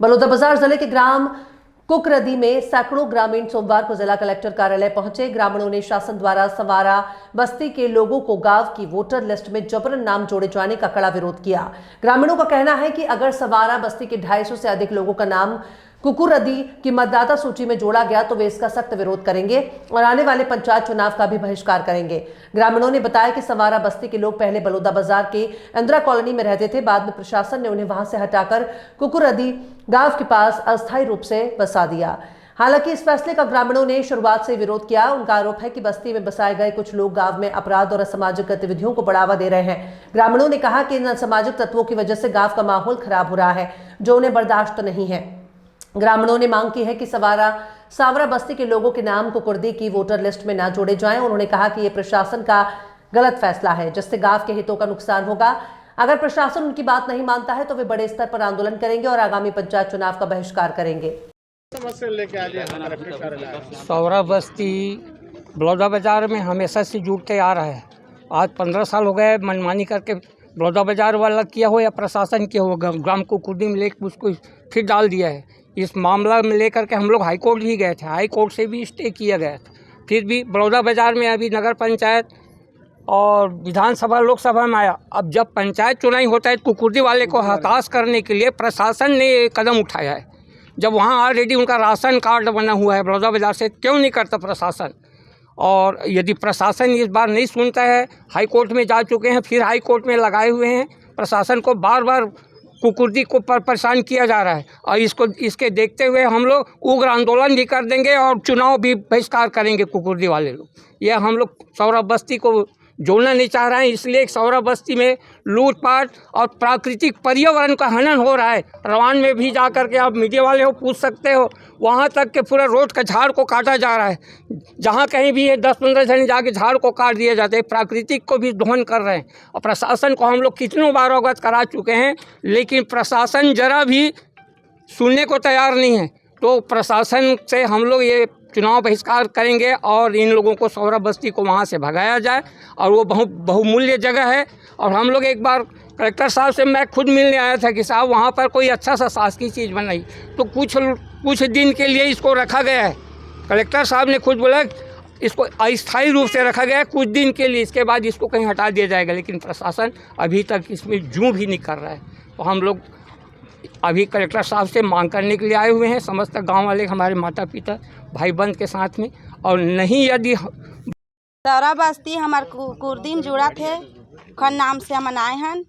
बलौदाबाजार जिले के ग्राम कुकरदी में सैकड़ों ग्रामीण सोमवार को जिला कलेक्टर कार्यालय पहुंचे। ग्रामीणों ने शासन द्वारा सवारा बस्ती के लोगों को गांव की वोटर लिस्ट में जबरन नाम जोड़े जाने का कड़ा विरोध किया। ग्रामीणों का कहना है कि अगर सवारा बस्ती के 250 से अधिक लोगों का नाम कुकुरदी की मतदाता सूची में जोड़ा गया तो वे इसका सख्त विरोध करेंगे और आने वाले पंचायत चुनाव का भी बहिष्कार करेंगे। ग्रामीणों ने बताया कि सवारा बस्ती के लोग पहले बलौदाबाजार के इंदिरा कॉलोनी में रहते थे, बाद में प्रशासन ने उन्हें वहां से हटाकर कुकुरदी गांव के पास अस्थायी रूप से बसा दिया। हालांकि इस फैसले का ग्रामीणों ने शुरुआत से विरोध किया। उनका आरोप है कि बस्ती में बसाए गए कुछ लोग गांव में अपराध और असामाजिक गतिविधियों को बढ़ावा दे रहे हैं। ग्रामीणों ने कहा कि इन असामाजिक तत्वों की वजह से गांव का माहौल खराब हो रहा है, जो उन्हें बर्दाश्त नहीं है। ग्रामीणों ने मांग की है कि सावरा बस्ती के लोगों के नाम कुकुरदी की वोटर लिस्ट में न जोड़े जाएं। उन्होंने कहा कि यह प्रशासन का गलत फैसला है, जिससे गांव के हितों का नुकसान होगा। अगर प्रशासन उनकी बात नहीं मानता है तो वे बड़े स्तर पर आंदोलन करेंगे और आगामी पंचायत चुनाव का बहिष्कार करेंगे। सावरा बस्ती बलौदाबाजार में हमेशा से जुड़ते आ रहा है। आज 15 साल हो गए। मनमानी करके बलौदाबाजार वाला किया हो या प्रशासन किया हो, ग्राम कुकुरदी में लेकर उसको फिर डाल दिया है। इस मामला में लेकर के हम लोग हाई कोर्ट भी गए थे, हाई कोर्ट से भी स्टे किया गया था। फिर भी बलौदाबाजार में अभी नगर पंचायत और विधानसभा लोकसभा में आया। अब जब पंचायत चुनाव होता है कुकुरदी वाले को हताश करने के लिए प्रशासन ने कदम उठाया है। जब वहाँ ऑलरेडी उनका राशन कार्ड बना हुआ है बलौदाबाजार से, क्यों नहीं करता प्रशासन? और यदि प्रशासन इस बार नहीं सुनता है, हाई कोर्ट में जा चुके हैं, फिर हाई कोर्ट में लगाए हुए हैं। प्रशासन को बार बार कुकुरदी को परेशान किया जा रहा है और इसके देखते हुए हम लोग उग्र आंदोलन भी कर देंगे और चुनाव भी बहिष्कार करेंगे कुकुरदी वाले लोग। यह हम लोग सावरा बस्ती को जोड़ना नहीं चाह रहे हैं, इसलिए सावरा बस्ती में लूटपाट और प्राकृतिक पर्यावरण का हनन हो रहा है। रवान में भी जा कर के आप मीडिया वाले हो पूछ सकते हो, वहाँ तक के पूरा रोड का झाड़ को काटा जा रहा है। जहाँ कहीं भी है 10-15 जन जाके झाड़ को काट दिए जाते हैं, प्राकृतिक को भी दोहन कर रहे हैं। और प्रशासन को हम लोग कितनों बार अवगत करा चुके हैं, लेकिन प्रशासन जरा भी सुनने को तैयार नहीं है। तो प्रशासन से हम लोग ये चुनाव बहिष्कार करेंगे और इन लोगों को सावरा बस्ती को वहाँ से भगाया जाए। और वो बहुमूल्य जगह है। और हम लोग एक बार कलेक्टर साहब से मैं खुद मिलने आया था कि साहब वहाँ पर कोई अच्छा सा शासकीय चीज़ बनाई, तो कुछ दिन के लिए इसको रखा गया है। कलेक्टर साहब ने खुद बोला इसको अस्थायी रूप से रखा गया है कुछ दिन के लिए, इसके बाद इसको कहीं हटा दिया जाएगा। लेकिन प्रशासन अभी तक इसमें जूँ भी नहीं कर रहा है। तो हम लोग अभी कलेक्टर साहब से मांग करने के लिए आए हुए हैं, समस्त गांव वाले हमारे माता पिता भाई बंद के साथ में। और नहीं यदि सावरा बस्ती हमारे कुकुरदी में जुड़ा थे, खन नाम से हम आए हैं।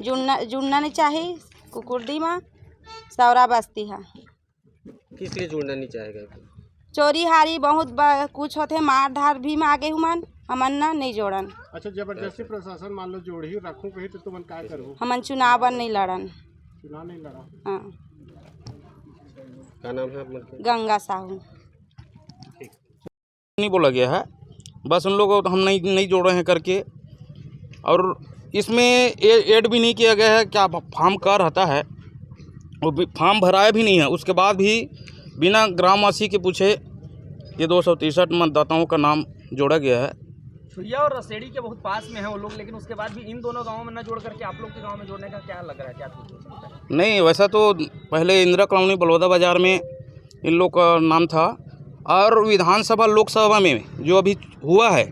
जुड़ना नहीं चाहिए कुकुरदी में, सावरा बस्ती है। किस लिए जुड़ना नहीं चाहेगा? चोरी हारी बहुत कुछ होते, मार धार भी में आगे हुमन, हमन ना नहीं जोड़न। अच्छा, जबरदस्ती प्रशासन मान लो जोड़ ही रखूं कहीं तो तुमन क्या करो? हमन चुनाव नहीं लड़न। चुनाव नहीं लड़ा? हाँ। क्या नाम है आपका? गंगा साहू। नहीं बोला गया है, बस उन लोगों को हम नहीं जोड़ रहे हैं करके। और इसमें ऐड भी नहीं किया गया है क्या फॉर्म का रहता है, वो फॉर्म भराया भी नहीं है। उसके बाद भी बिना ग्रामवासी के पूछे ये 263 मतदाताओं का नाम जोड़ा गया है। छुरिया और रसेड़ी के बहुत पास में है वो लोग, लेकिन उसके बाद भी इन दोनों गांवों में न जोड़ करके आप लोग के गांव में जोड़ने का क्या लग रहा है? क्या नहीं, वैसा तो पहले इंदिरा कॉलोनी बलौदाबाजार में इन लोग का नाम था, और विधानसभा लोकसभा में जो अभी हुआ है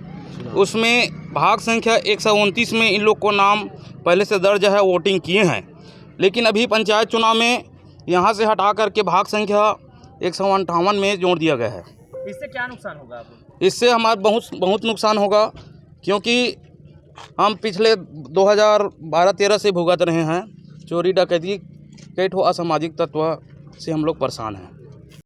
उसमें भाग संख्या 129 में इन लोग को नाम पहले से दर्ज है, वोटिंग किए हैं। लेकिन अभी पंचायत चुनाव में यहाँ से हटा करके भाग संख्या 158 में जोड़ दिया गया है। इससे क्या नुकसान होगा आपको? इससे हमारा बहुत नुकसान होगा, क्योंकि हम पिछले 2012-13 से भुगत रहे हैं चोरी डकैती, कई ठो असामाजिक तत्व से हम लोग परेशान हैं।